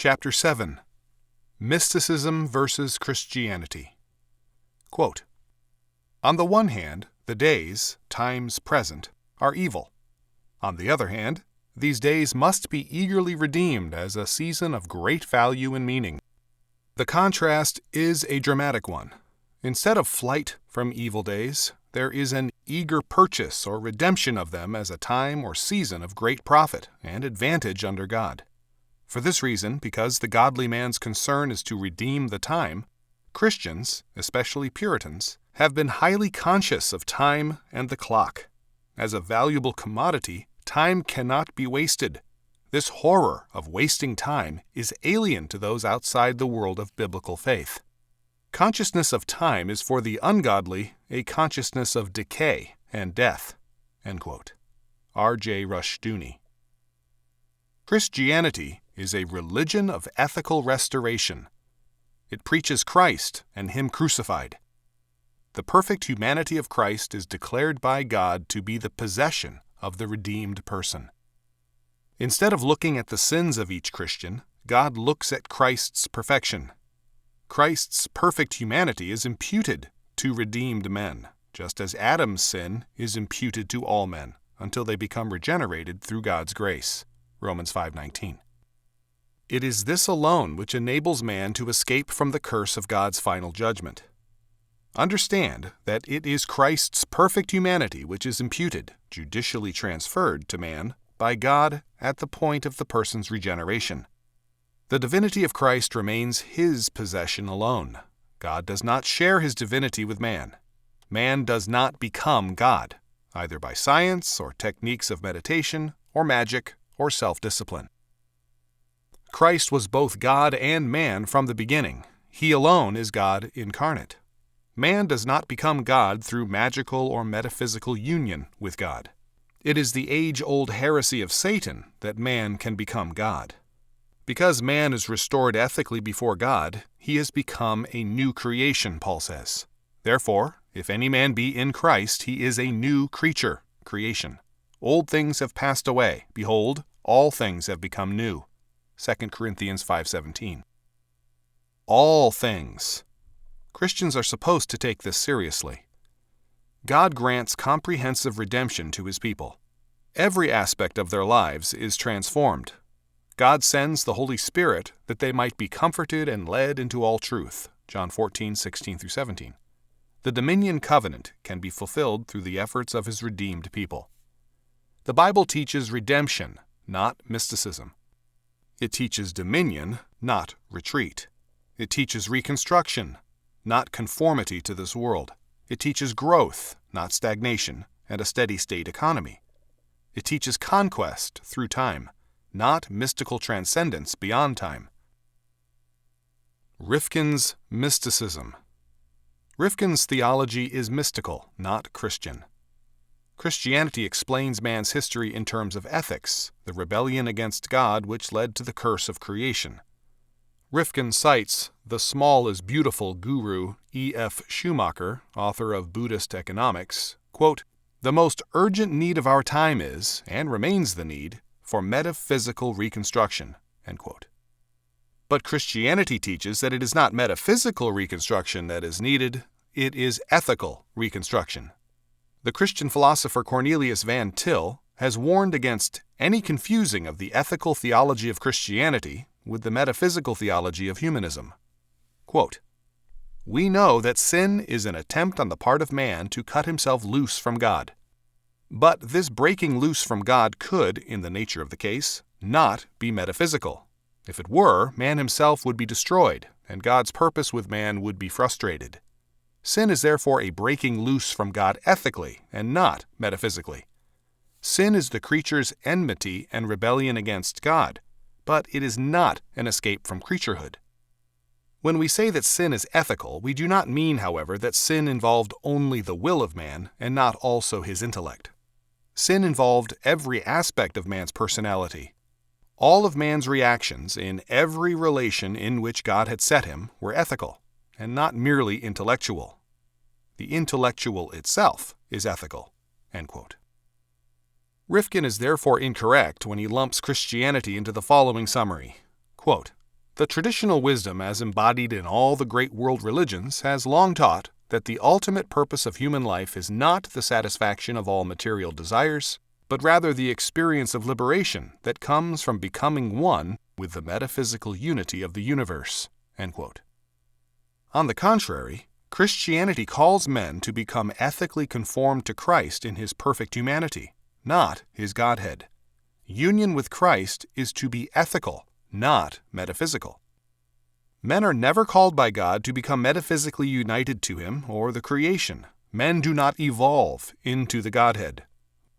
Chapter 7. Mysticism versus Christianity. Quote, "On the one hand, the days, times present, are evil. On the other hand, these days must be eagerly redeemed as a season of great value and meaning. The contrast is a dramatic one. Instead of flight from evil days, there is an eager purchase or redemption of them as a time or season of great profit and advantage under God. For this reason, because the godly man's concern is to redeem the time, Christians, especially Puritans, have been highly conscious of time and the clock. As a valuable commodity, time cannot be wasted. This horror of wasting time is alien to those outside the world of biblical faith. Consciousness of time is for the ungodly a consciousness of decay and death." End quote. R.J. Rushdoony. Christianity is a religion of ethical restoration. It preaches Christ and Him crucified. The perfect humanity of Christ is declared by God to be the possession of the redeemed person. Instead of looking at the sins of each Christian, God looks at Christ's perfection. Christ's perfect humanity is imputed to redeemed men, just as Adam's sin is imputed to all men, until they become regenerated through God's grace. Romans 5:19. It is this alone which enables man to escape from the curse of God's final judgment. Understand that it is Christ's perfect humanity which is imputed, judicially transferred to man, by God at the point of the person's regeneration. The divinity of Christ remains His possession alone. God does not share His divinity with man. Man does not become God, either by science or techniques of meditation or magic or self-discipline. Christ was both God and man from the beginning. He alone is God incarnate. Man does not become God through magical or metaphysical union with God. It is the age-old heresy of Satan that man can become God. Because man is restored ethically before God, he has become a new creation, Paul says. Therefore, if any man be in Christ, he is a new creature, creation. Old things have passed away. Behold, all things have become new. 2 Corinthians 5:17. All things. Christians are supposed to take this seriously. God grants comprehensive redemption to His people. Every aspect of their lives is transformed. God sends the Holy Spirit that they might be comforted and led into all truth. John 14:16-17. The dominion covenant can be fulfilled through the efforts of His redeemed people. The Bible teaches redemption, not mysticism. It teaches dominion, not retreat. It teaches reconstruction, not conformity to this world. It teaches growth, not stagnation, and a steady-state economy. It teaches conquest through time, not mystical transcendence beyond time. Rifkin's Mysticism. Rifkin's theology is mystical, not Christian. Christianity explains man's history in terms of ethics, the rebellion against God which led to the curse of creation. Rifkin cites the small is beautiful guru E.F. Schumacher, author of Buddhist Economics, quote, "The most urgent need of our time is, and remains the need, for metaphysical reconstruction." End quote. But Christianity teaches that it is not metaphysical reconstruction that is needed, it is ethical reconstruction. The Christian philosopher Cornelius Van Til has warned against any confusing of the ethical theology of Christianity with the metaphysical theology of humanism. Quote, "We know that sin is an attempt on the part of man to cut himself loose from God. But this breaking loose from God could, in the nature of the case, not be metaphysical. If it were, man himself would be destroyed, and God's purpose with man would be frustrated. Sin is therefore a breaking loose from God ethically and not metaphysically. Sin is the creature's enmity and rebellion against God, but it is not an escape from creaturehood. When we say that sin is ethical, we do not mean, however, that sin involved only the will of man and not also his intellect. Sin involved every aspect of man's personality. All of man's reactions in every relation in which God had set him were ethical, and not merely intellectual. The intellectual itself is ethical." End quote. Rifkin is therefore incorrect when he lumps Christianity into the following summary. Quote, The traditional wisdom as embodied in all the great world religions has long taught that the ultimate purpose of human life is not the satisfaction of all material desires, but rather the experience of liberation that comes from becoming one with the metaphysical unity of the universe." End quote. On the contrary, Christianity calls men to become ethically conformed to Christ in his perfect humanity, not his Godhead. Union with Christ is to be ethical, not metaphysical. Men are never called by God to become metaphysically united to him or the creation. Men do not evolve into the Godhead.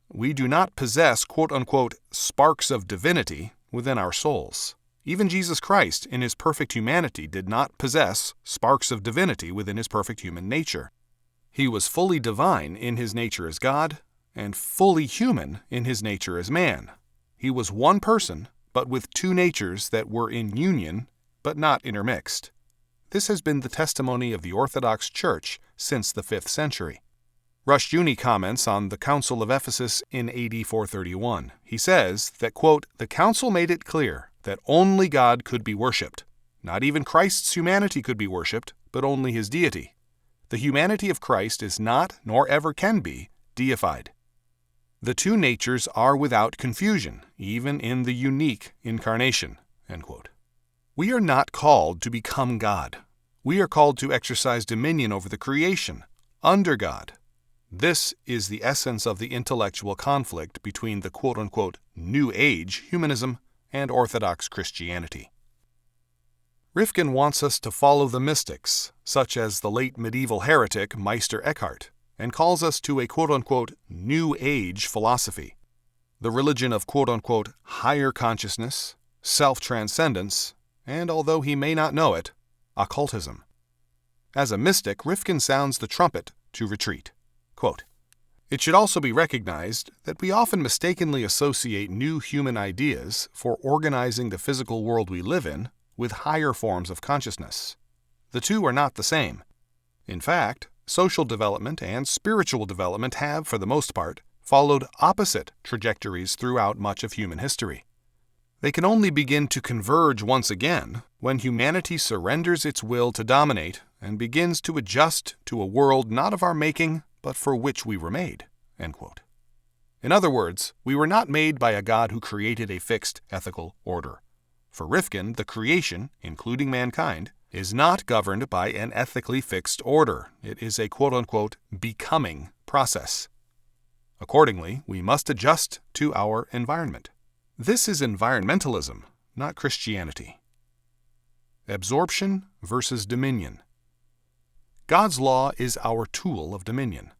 We do not possess quote-unquote sparks of divinity within our souls. Even Jesus Christ, in his perfect humanity, did not possess sparks of divinity within his perfect human nature. He was fully divine in his nature as God, and fully human in his nature as man. He was one person, but with two natures that were in union, but not intermixed. This has been the testimony of the Orthodox Church since the 5th century. Rushdoony comments on the Council of Ephesus in AD 431. He says that, quote, "The council made it clear that only God could be worshipped. Not even Christ's humanity could be worshipped, but only his deity. The humanity of Christ is not, nor ever can be, deified. The two natures are without confusion, even in the unique incarnation." End quote. We are not called to become God. We are called to exercise dominion over the creation, under God. This is the essence of the intellectual conflict between the quote-unquote New Age humanism and Orthodox Christianity. Rifkin wants us to follow the mystics, such as the late medieval heretic Meister Eckhart, and calls us to a quote-unquote New Age philosophy, the religion of quote-unquote higher consciousness, self-transcendence, and, although he may not know it, occultism. As a mystic, Rifkin sounds the trumpet to retreat. Quote, "It should also be recognized that we often mistakenly associate new human ideas for organizing the physical world we live in with higher forms of consciousness. The two are not the same. In fact, social development and spiritual development have, for the most part, followed opposite trajectories throughout much of human history. They can only begin to converge once again when humanity surrenders its will to dominate and begins to adjust to a world not of our making, but for which we were made." End quote. In other words, we were not made by a God who created a fixed ethical order. For Rifkin, the creation, including mankind, is not governed by an ethically fixed order. It is a quote-unquote becoming process. Accordingly, we must adjust to our environment. This is environmentalism, not Christianity. Absorption versus dominion. God's law is our tool of dominion.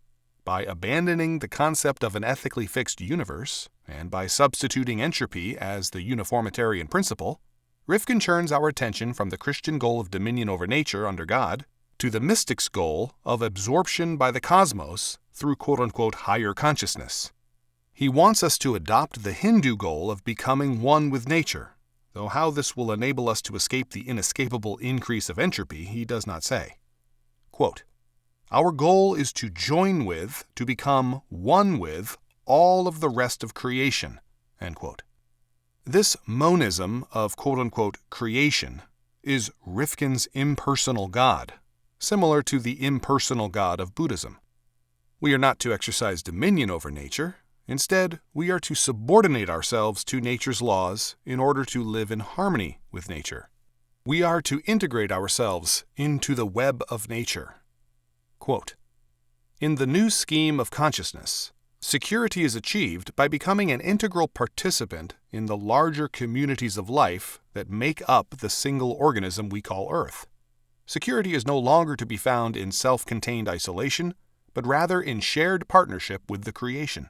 By abandoning the concept of an ethically fixed universe, and by substituting entropy as the uniformitarian principle, Rifkin turns our attention from the Christian goal of dominion over nature under God to the mystic's goal of absorption by the cosmos through quote-unquote higher consciousness. He wants us to adopt the Hindu goal of becoming one with nature, though how this will enable us to escape the inescapable increase of entropy he does not say. Quote, "Our goal is to join with, to become one with, all of the rest of creation." End quote. This monism of quote-unquote creation is Rifkin's impersonal God, similar to the impersonal God of Buddhism. We are not to exercise dominion over nature. Instead, we are to subordinate ourselves to nature's laws in order to live in harmony with nature. We are to integrate ourselves into the web of nature. Quote, "In the new scheme of consciousness, security is achieved by becoming an integral participant in the larger communities of life that make up the single organism we call Earth. Security is no longer to be found in self-contained isolation, but rather in shared partnership with the creation.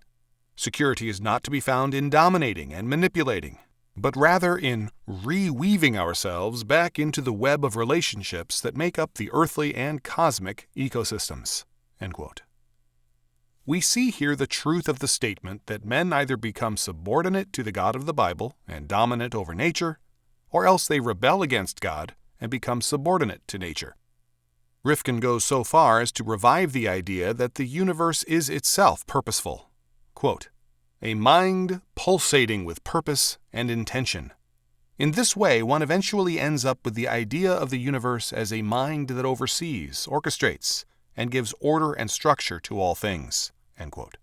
Security is not to be found in dominating and manipulating, but rather in reweaving ourselves back into the web of relationships that make up the earthly and cosmic ecosystems." End quote. We see here the truth of the statement that men either become subordinate to the God of the Bible and dominant over nature, or else they rebel against God and become subordinate to nature. Rifkin goes so far as to revive the idea that the universe is itself purposeful. Quote, "A mind pulsating with purpose and intention." In this way, one eventually ends up with the idea of the universe as a mind that oversees, orchestrates, and gives order and structure to all things." End quote.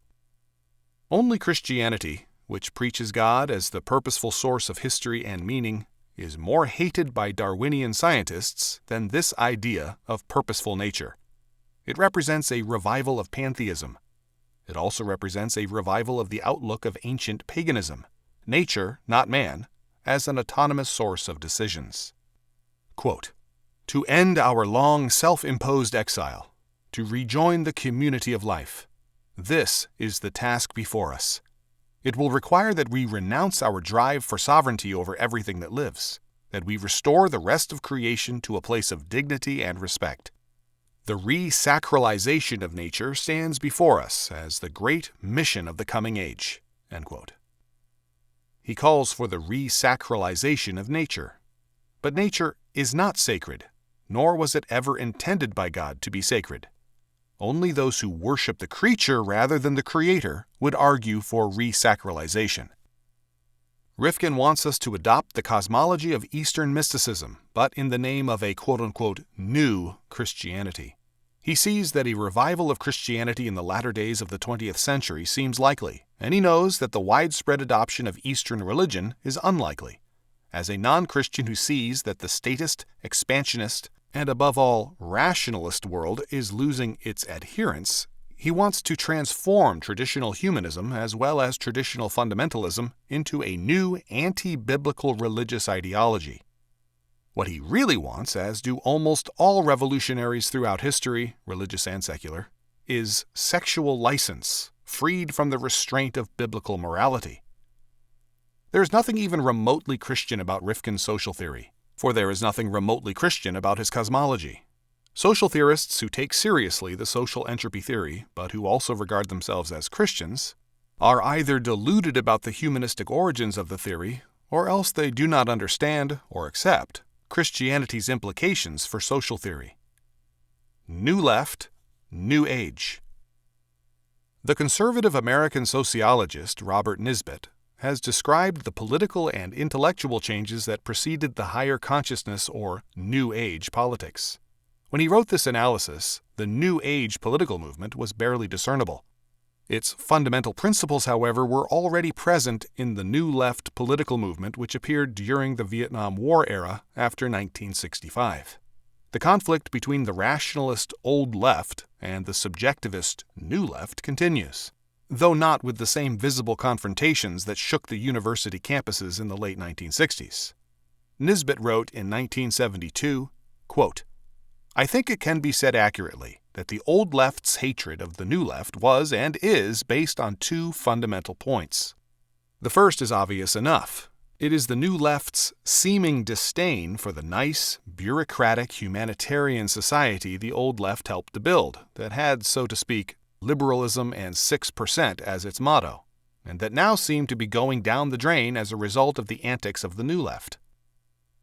Only Christianity, which preaches God as the purposeful source of history and meaning, is more hated by Darwinian scientists than this idea of purposeful nature. It represents a revival of pantheism. It also represents a revival of the outlook of ancient paganism, nature, not man, as an autonomous source of decisions. Quote, "To end our long self-imposed exile, to rejoin the community of life, this is the task before us. It will require that we renounce our drive for sovereignty over everything that lives, that we restore the rest of creation to a place of dignity and respect. The re-sacralization of nature stands before us as the great mission of the coming age." End quote. He calls for the re-sacralization of nature. But nature is not sacred, nor was it ever intended by God to be sacred. Only those who worship the creature rather than the creator would argue for re-sacralization. Rifkin wants us to adopt the cosmology of Eastern mysticism, but in the name of a quote-unquote new Christianity. He sees that a revival of Christianity in the latter days of the 20th century seems likely, and he knows that the widespread adoption of Eastern religion is unlikely. As a non-Christian who sees that the statist, expansionist, and above all, rationalist world is losing its adherents, he wants to transform traditional humanism as well as traditional fundamentalism into a new anti-biblical religious ideology. What he really wants, as do almost all revolutionaries throughout history, religious and secular, is sexual license, freed from the restraint of biblical morality. There is nothing even remotely Christian about Rifkin's social theory, for there is nothing remotely Christian about his cosmology. Social theorists who take seriously the social entropy theory, but who also regard themselves as Christians, are either deluded about the humanistic origins of the theory, or else they do not understand or accept Christianity's implications for social theory. New Left, New Age. The conservative American sociologist Robert Nisbet has described the political and intellectual changes that preceded the higher consciousness or New Age politics. When he wrote this analysis, the New Age political movement was barely discernible. Its fundamental principles, however, were already present in the New Left political movement which appeared during the Vietnam War era after 1965. The conflict between the rationalist Old Left and the subjectivist New Left continues, though not with the same visible confrontations that shook the university campuses in the late 1960s. Nisbet wrote in 1972, quote, "I think it can be said accurately that the Old Left's hatred of the New Left was and is based on two fundamental points. The first is obvious enough. It is the New Left's seeming disdain for the nice, bureaucratic, humanitarian society the Old Left helped to build, that had, so to speak, liberalism and 6% as its motto, and that now seemed to be going down the drain as a result of the antics of the New Left.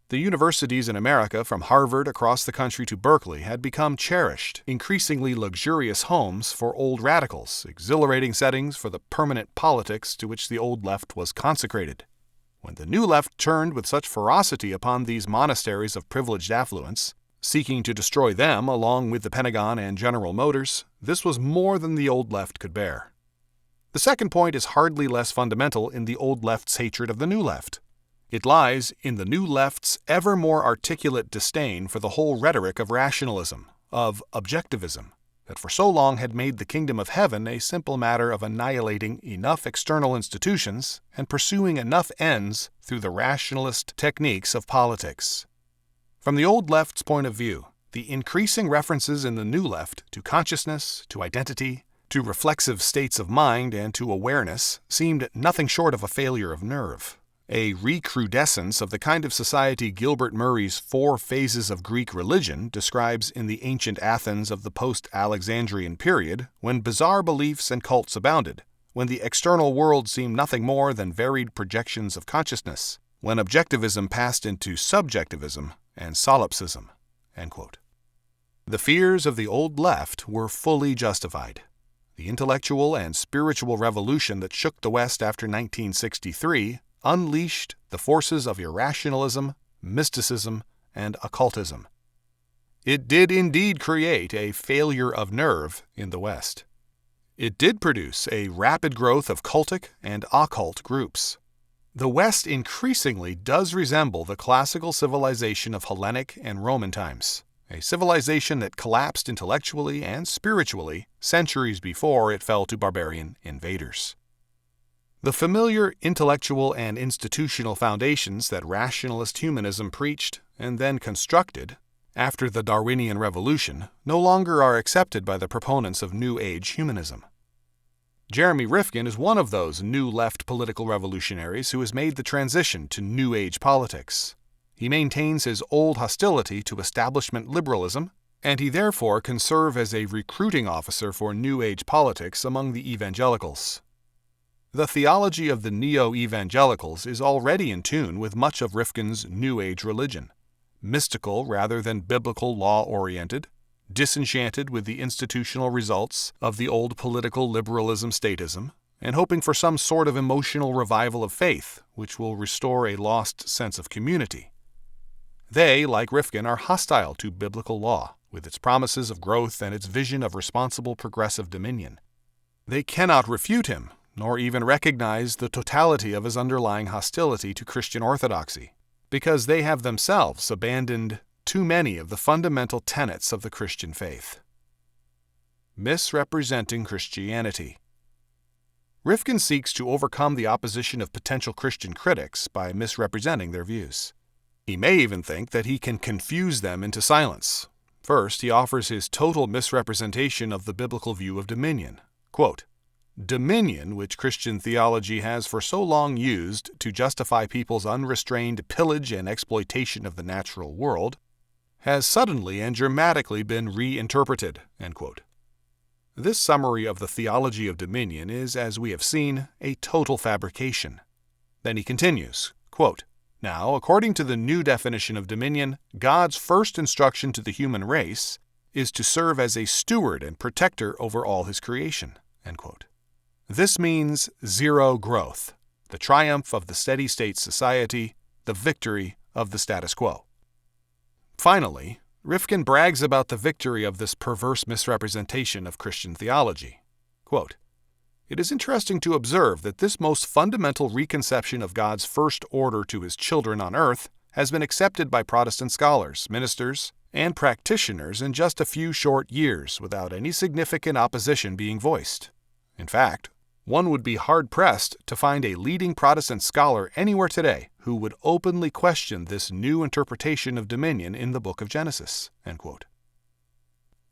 The universities in America, from Harvard across the country to Berkeley, had become cherished, increasingly luxurious homes for old radicals, exhilarating settings for the permanent politics to which the Old Left was consecrated. When the New Left turned with such ferocity upon these monasteries of privileged affluence, seeking to destroy them along with the Pentagon and General Motors, this was more than the Old Left could bear. The second point is hardly less fundamental in the Old Left's hatred of the New Left. It lies in the New Left's ever more articulate disdain for the whole rhetoric of rationalism, of objectivism, that for so long had made the kingdom of heaven a simple matter of annihilating enough external institutions and pursuing enough ends through the rationalist techniques of politics. From the Old Left's point of view, the increasing references in the New Left to consciousness, to identity, to reflexive states of mind, and to awareness seemed nothing short of a failure of nerve. A recrudescence of the kind of society Gilbert Murray's 4 Phases of Greek Religion describes in the ancient Athens of the post-Alexandrian period, when bizarre beliefs and cults abounded, when the external world seemed nothing more than varied projections of consciousness, when objectivism passed into subjectivism and solipsism." End quote. The fears of the Old Left were fully justified. The intellectual and spiritual revolution that shook the West after 1963 unleashed the forces of irrationalism, mysticism, and occultism. It did indeed create a failure of nerve in the West. It did produce a rapid growth of cultic and occult groups. The West increasingly does resemble the classical civilization of Hellenic and Roman times, a civilization that collapsed intellectually and spiritually centuries before it fell to barbarian invaders. The familiar intellectual and institutional foundations that rationalist humanism preached and then constructed after the Darwinian Revolution no longer are accepted by the proponents of New Age humanism. Jeremy Rifkin is one of those new left political revolutionaries who has made the transition to New Age politics. He maintains his old hostility to establishment liberalism, and he therefore can serve as a recruiting officer for New Age politics among the evangelicals. The theology of the neo-evangelicals is already in tune with much of Rifkin's New Age religion. Mystical rather than biblical law-oriented, disenchanted with the institutional results of the old political liberalism-statism, and hoping for some sort of emotional revival of faith which will restore a lost sense of community. They, like Rifkin, are hostile to biblical law, with its promises of growth and its vision of responsible progressive dominion. They cannot refute him, nor even recognize the totality of his underlying hostility to Christian orthodoxy, because they have themselves abandoned too many of the fundamental tenets of the Christian faith. Misrepresenting Christianity. Rifkin seeks to overcome the opposition of potential Christian critics by misrepresenting their views. He may even think that he can confuse them into silence. First, he offers his total misrepresentation of the biblical view of dominion. Quote, "Dominion, which Christian theology has for so long used to justify people's unrestrained pillage and exploitation of the natural world, has suddenly and dramatically been reinterpreted." End quote. This summary of the theology of dominion is, as we have seen, a total fabrication. Then he continues, quote, "Now, according to the new definition of dominion, God's first instruction to the human race is to serve as a steward and protector over all his creation." End quote. This means zero growth, the triumph of the steady-state society, the victory of the status quo. Finally, Rifkin brags about the victory of this perverse misrepresentation of Christian theology. Quote, "It is interesting to observe that this most fundamental reconception of God's first order to his children on earth has been accepted by Protestant scholars, ministers, and practitioners in just a few short years without any significant opposition being voiced. In fact, one would be hard-pressed to find a leading Protestant scholar anywhere today who would openly question this new interpretation of dominion in the book of Genesis." End quote.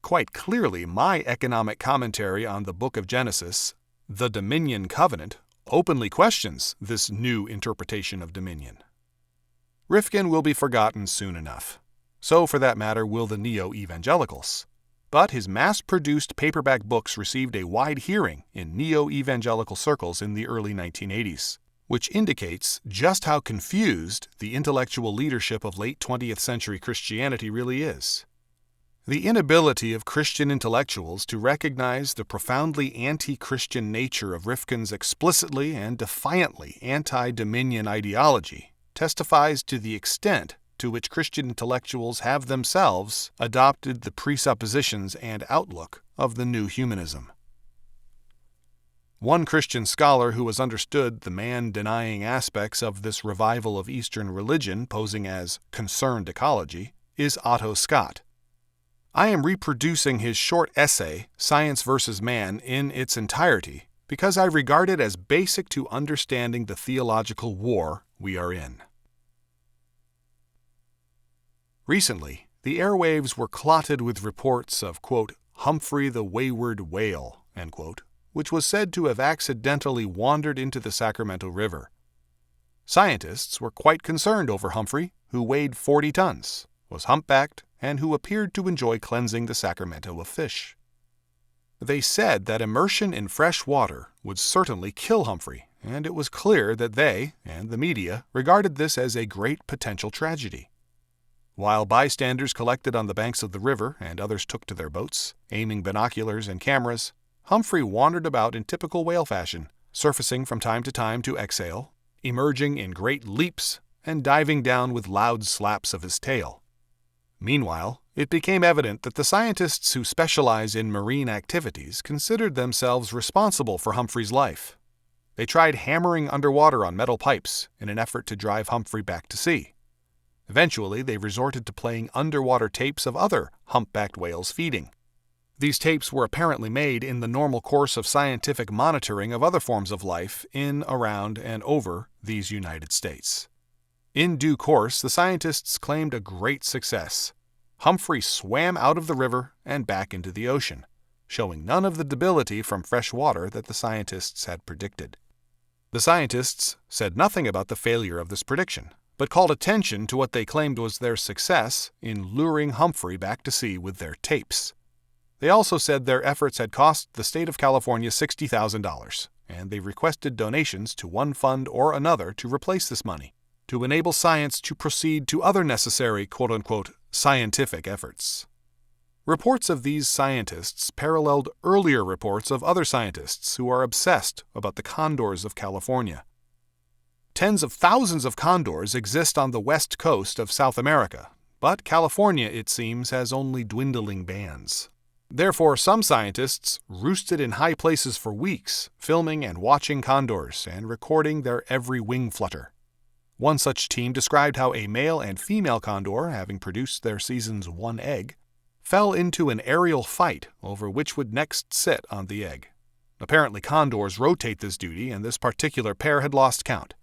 Quite clearly, my economic commentary on the book of Genesis, The Dominion Covenant, openly questions this new interpretation of dominion. Rifkin will be forgotten soon enough. So, for that matter, will the neo-evangelicals. But his mass-produced paperback books received a wide hearing in neo-evangelical circles in the early 1980s, which indicates just how confused the intellectual leadership of late 20th century Christianity really is. The inability of Christian intellectuals to recognize the profoundly anti-Christian nature of Rifkin's explicitly and defiantly anti-dominion ideology testifies to the extent to which Christian intellectuals have themselves adopted the presuppositions and outlook of the new humanism. One Christian scholar who has understood the man-denying aspects of this revival of Eastern religion posing as concerned ecology is Otto Scott. I am reproducing his short essay, Science versus Man, in its entirety because I regard it as basic to understanding the theological war we are in. Recently, the airwaves were clotted with reports of, quote, Humphrey the wayward whale, end quote, which was said to have accidentally wandered into the Sacramento River. Scientists were quite concerned over Humphrey, who weighed 40 tons, was humpbacked, and who appeared to enjoy cleansing the Sacramento of fish. They said that immersion in fresh water would certainly kill Humphrey, and it was clear that they, and the media, regarded this as a great potential tragedy. While bystanders collected on the banks of the river and others took to their boats, aiming binoculars and cameras, Humphrey wandered about in typical whale fashion, surfacing from time to exhale, emerging in great leaps and diving down with loud slaps of his tail. Meanwhile, it became evident that the scientists who specialize in marine activities considered themselves responsible for Humphrey's life. They tried hammering underwater on metal pipes in an effort to drive Humphrey back to sea. Eventually, they resorted to playing underwater tapes of other humpbacked whales feeding. These tapes were apparently made in the normal course of scientific monitoring of other forms of life in, around, and over these United States. In due course, the scientists claimed a great success. Humphrey swam out of the river and back into the ocean, showing none of the debility from fresh water that the scientists had predicted. The scientists said nothing about the failure of this prediction, but called attention to what they claimed was their success in luring Humphrey back to sea with their tapes. They also said their efforts had cost the state of California $60,000, and they requested donations to one fund or another to replace this money, to enable science to proceed to other necessary quote-unquote scientific efforts. Reports of these scientists paralleled earlier reports of other scientists who are obsessed about the condors of California. Tens of thousands of condors exist on the west coast of South America, but California, it seems, has only dwindling bands. Therefore, some scientists roosted in high places for weeks, filming and watching condors and recording their every wing flutter. One such team described how a male and female condor, having produced their season's one egg, fell into an aerial fight over which would next sit on the egg. Apparently, condors rotate this duty, and this particular pair had lost count.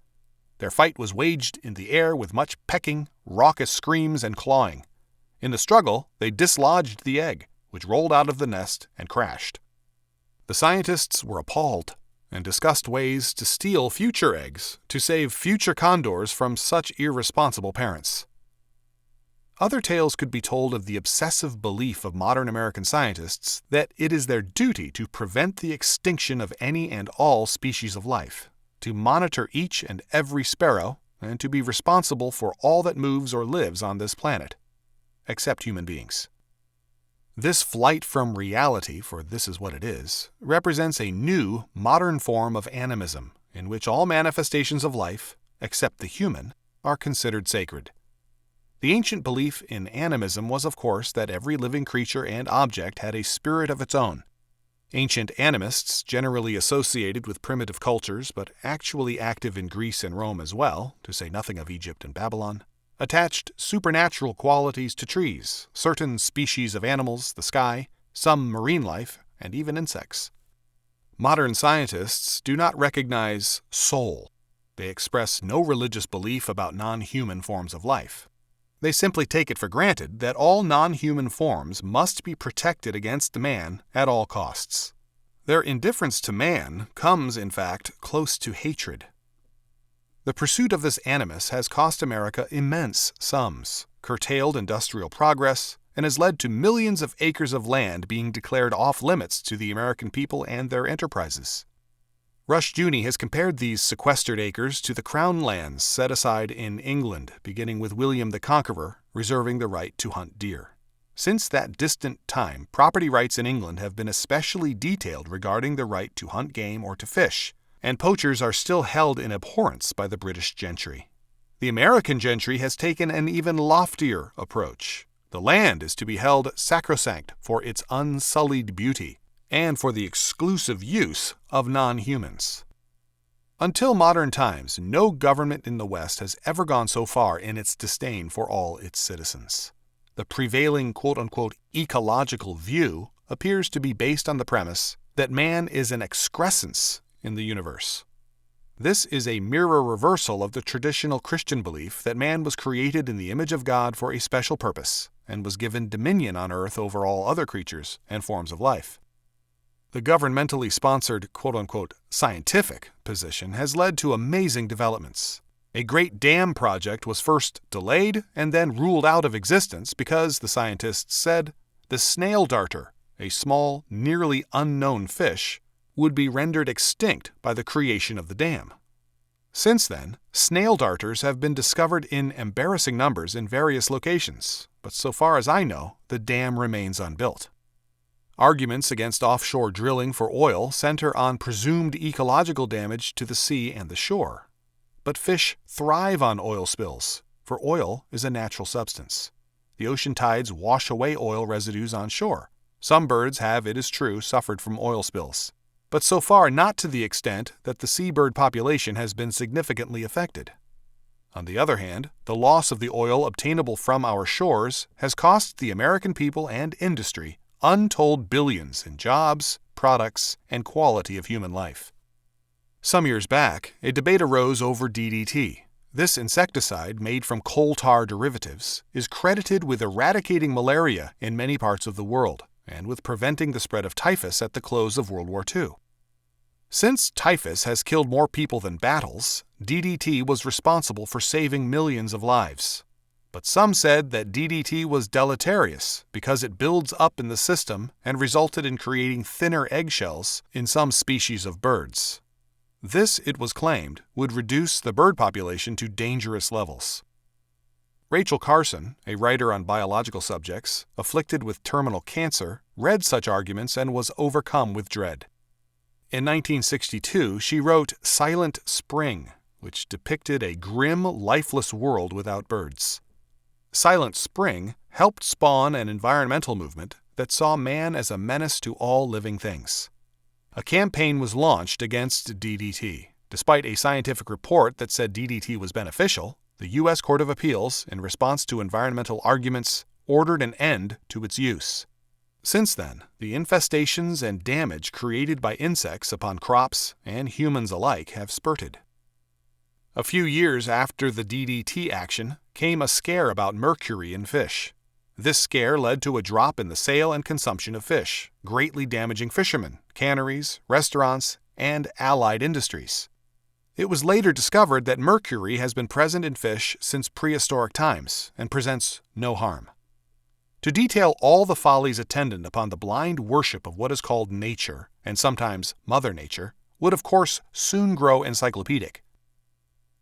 Their fight was waged in the air with much pecking, raucous screams, and clawing. In the struggle, they dislodged the egg, which rolled out of the nest and crashed. The scientists were appalled and discussed ways to steal future eggs to save future condors from such irresponsible parents. Other tales could be told of the obsessive belief of modern American scientists that it is their duty to prevent the extinction of any and all species of life, to monitor each and every sparrow, and to be responsible for all that moves or lives on this planet, except human beings. This flight from reality, for this is what it is, represents a new, modern form of animism, in which all manifestations of life, except the human, are considered sacred. The ancient belief in animism was, of course, that every living creature and object had a spirit of its own. Ancient animists, generally associated with primitive cultures, but actually active in Greece and Rome as well, to say nothing of Egypt and Babylon, attached supernatural qualities to trees, certain species of animals, the sky, some marine life, and even insects. Modern scientists do not recognize soul. They express no religious belief about non-human forms of life. They simply take it for granted that all non-human forms must be protected against man at all costs. Their indifference to man comes, in fact, close to hatred. The pursuit of this animus has cost America immense sums, curtailed industrial progress, and has led to millions of acres of land being declared off-limits to the American people and their enterprises. Rushdoony has compared these sequestered acres to the crown lands set aside in England, beginning with William the Conqueror reserving the right to hunt deer. Since that distant time, property rights in England have been especially detailed regarding the right to hunt game or to fish, and poachers are still held in abhorrence by the British gentry. The American gentry has taken an even loftier approach. The land is to be held sacrosanct for its unsullied beauty, and for the exclusive use of non-humans. Until modern times, no government in the West has ever gone so far in its disdain for all its citizens. The prevailing quote-unquote ecological view appears to be based on the premise that man is an excrescence in the universe. This is a mirror reversal of the traditional Christian belief that man was created in the image of God for a special purpose and was given dominion on earth over all other creatures and forms of life. The governmentally sponsored quote-unquote scientific position has led to amazing developments. A great dam project was first delayed and then ruled out of existence because, the scientists said, the snail darter, a small, nearly unknown fish, would be rendered extinct by the creation of the dam. Since then, snail darters have been discovered in embarrassing numbers in various locations, but so far as I know, the dam remains unbuilt. Arguments against offshore drilling for oil center on presumed ecological damage to the sea and the shore. But fish thrive on oil spills, for oil is a natural substance. The ocean tides wash away oil residues on shore. Some birds have, it is true, suffered from oil spills, but so far not to the extent that the seabird population has been significantly affected. On the other hand, the loss of the oil obtainable from our shores has cost the American people and industry untold billions in jobs, products, and quality of human life. Some years back, a debate arose over DDT. This insecticide, made from coal tar derivatives, is credited with eradicating malaria in many parts of the world and with preventing the spread of typhus at the close of World War II. Since typhus has killed more people than battles, DDT was responsible for saving millions of lives. But some said that DDT was deleterious because it builds up in the system and resulted in creating thinner eggshells in some species of birds. This, it was claimed, would reduce the bird population to dangerous levels. Rachel Carson, a writer on biological subjects, afflicted with terminal cancer, read such arguments and was overcome with dread. In 1962, she wrote Silent Spring, which depicted a grim, lifeless world without birds. Silent Spring helped spawn an environmental movement that saw man as a menace to all living things. A campaign was launched against DDT. Despite a scientific report that said DDT was beneficial, the U.S. Court of Appeals, in response to environmental arguments, ordered an end to its use. Since then, the infestations and damage created by insects upon crops and humans alike have spurted. A few years after the DDT action came a scare about mercury in fish. This scare led to a drop in the sale and consumption of fish, greatly damaging fishermen, canneries, restaurants, and allied industries. It was later discovered that mercury has been present in fish since prehistoric times and presents no harm. To detail all the follies attendant upon the blind worship of what is called nature, and sometimes Mother Nature, would of course soon grow encyclopedic.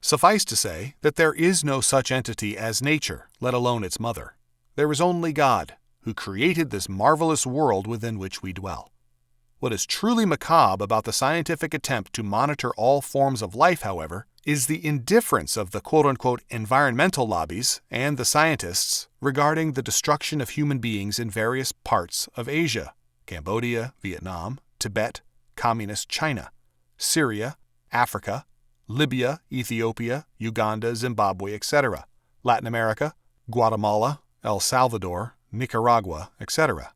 Suffice to say that there is no such entity as nature, let alone its mother. There is only God, who created this marvelous world within which we dwell. What is truly macabre about the scientific attempt to monitor all forms of life, however, is the indifference of the quote-unquote environmental lobbies and the scientists regarding the destruction of human beings in various parts of Asia, Cambodia, Vietnam, Tibet, Communist China, Syria, Africa, Libya, Ethiopia, Uganda, Zimbabwe, etc., Latin America, Guatemala, El Salvador, Nicaragua, etc.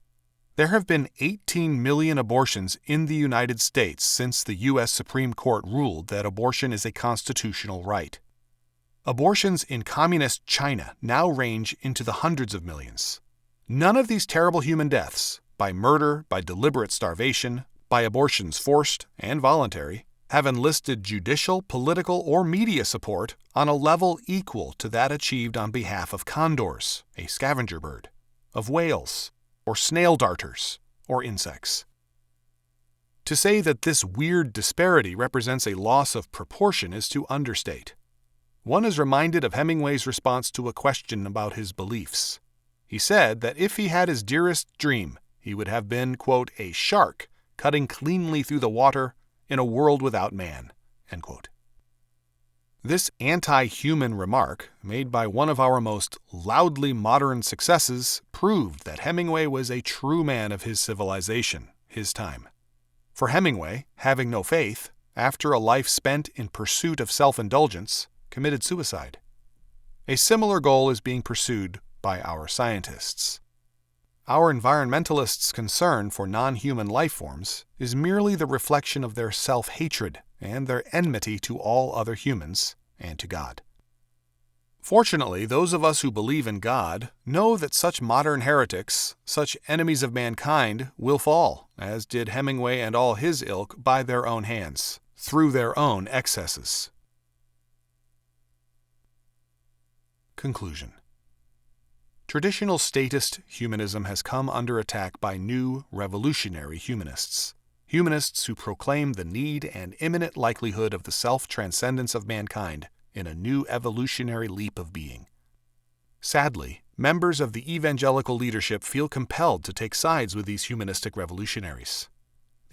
There have been 18 million abortions in the United States since the U.S. Supreme Court ruled that abortion is a constitutional right. Abortions in communist China now range into the hundreds of millions. None of these terrible human deaths, by murder, by deliberate starvation, by abortions forced and voluntary, have enlisted judicial, political, or media support on a level equal to that achieved on behalf of condors, a scavenger bird, of whales, or snail darters, or insects. To say that this weird disparity represents a loss of proportion is to understate. One is reminded of Hemingway's response to a question about his beliefs. He said that if he had his dearest dream, he would have been, quote, a shark cutting cleanly through the water in a world without man, end quote. This anti-human remark, made by one of our most loudly modern successes, proved that Hemingway was a true man of his civilization, his time. For Hemingway, having no faith, after a life spent in pursuit of self-indulgence, committed suicide. A similar goal is being pursued by our scientists. Our environmentalists' concern for non-human life forms is merely the reflection of their self-hatred and their enmity to all other humans and to God. Fortunately, those of us who believe in God know that such modern heretics, such enemies of mankind, will fall, as did Hemingway and all his ilk, by their own hands, through their own excesses. Conclusion. Traditional statist humanism has come under attack by new, revolutionary humanists. Humanists who proclaim the need and imminent likelihood of the self-transcendence of mankind in a new evolutionary leap of being. Sadly, members of the evangelical leadership feel compelled to take sides with these humanistic revolutionaries.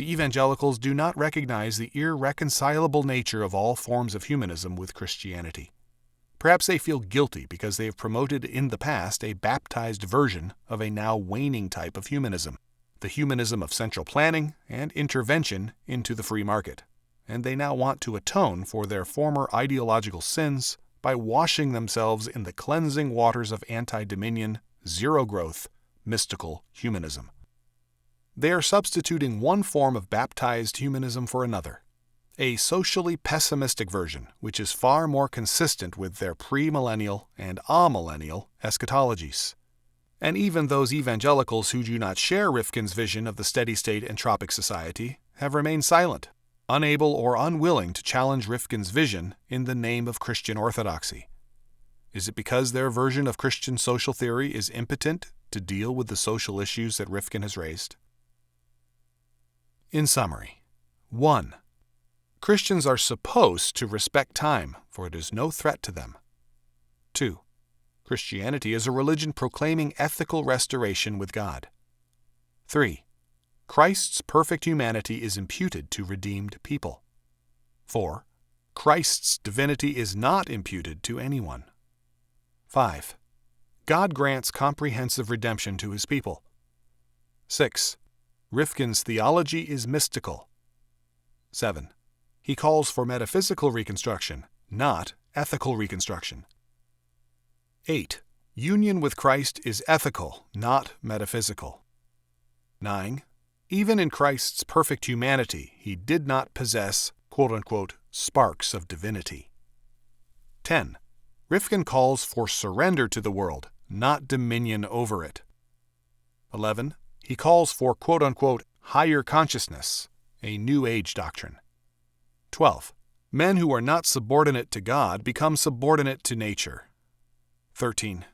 The evangelicals do not recognize the irreconcilable nature of all forms of humanism with Christianity. Perhaps they feel guilty because they have promoted in the past a baptized version of a now waning type of humanism, the humanism of central planning and intervention into the free market, and they now want to atone for their former ideological sins by washing themselves in the cleansing waters of anti-dominion, zero-growth, mystical humanism. They are substituting one form of baptized humanism for another, a socially pessimistic version which is far more consistent with their premillennial and amillennial eschatologies. And even those evangelicals who do not share Rifkin's vision of the steady-state entropic society have remained silent, unable or unwilling to challenge Rifkin's vision in the name of Christian orthodoxy. Is it because their version of Christian social theory is impotent to deal with the social issues that Rifkin has raised? In summary, 1. Christians are supposed to respect time, for it is no threat to them. 2. Christianity is a religion proclaiming ethical restoration with God. 3. Christ's perfect humanity is imputed to redeemed people. 4. Christ's divinity is not imputed to anyone. 5. God grants comprehensive redemption to his people. 6. Rifkin's theology is mystical. 7. He calls for metaphysical reconstruction, not ethical reconstruction. 8. Union with Christ is ethical, not metaphysical. 9. Even in Christ's perfect humanity, he did not possess, quote-unquote, sparks of divinity. 10. Rifkin calls for surrender to the world, not dominion over it. 11. He calls for, quote-unquote, higher consciousness, a New Age doctrine. 12. Men who are not subordinate to God become subordinate to nature. 13.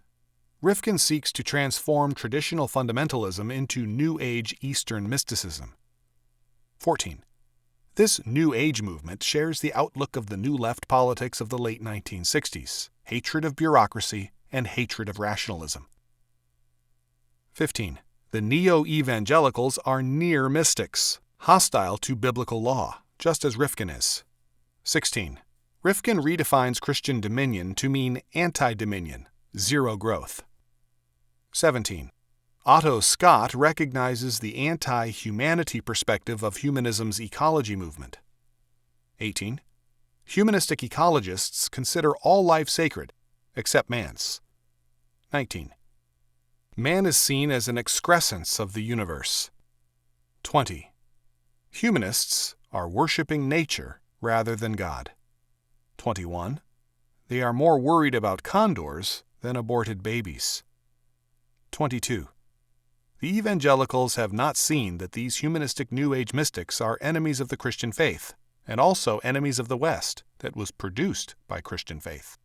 Rifkin seeks to transform traditional fundamentalism into New Age Eastern mysticism. 14. This New Age movement shares the outlook of the New Left politics of the late 1960s, hatred of bureaucracy and hatred of rationalism. 15. The neo-evangelicals are near mystics, hostile to biblical law, just as Rifkin is. 16. Rifkin redefines Christian dominion to mean anti-dominion, zero growth. 17. Otto Scott recognizes the anti-humanity perspective of humanism's ecology movement. 18. Humanistic ecologists consider all life sacred, except man's. 19. Man is seen as an excrescence of the universe. 20. Humanists are worshiping nature rather than God. 21. They are more worried about condors than aborted babies. 22. The evangelicals have not seen that these humanistic New Age mystics are enemies of the Christian faith, and also enemies of the West that was produced by Christian faith.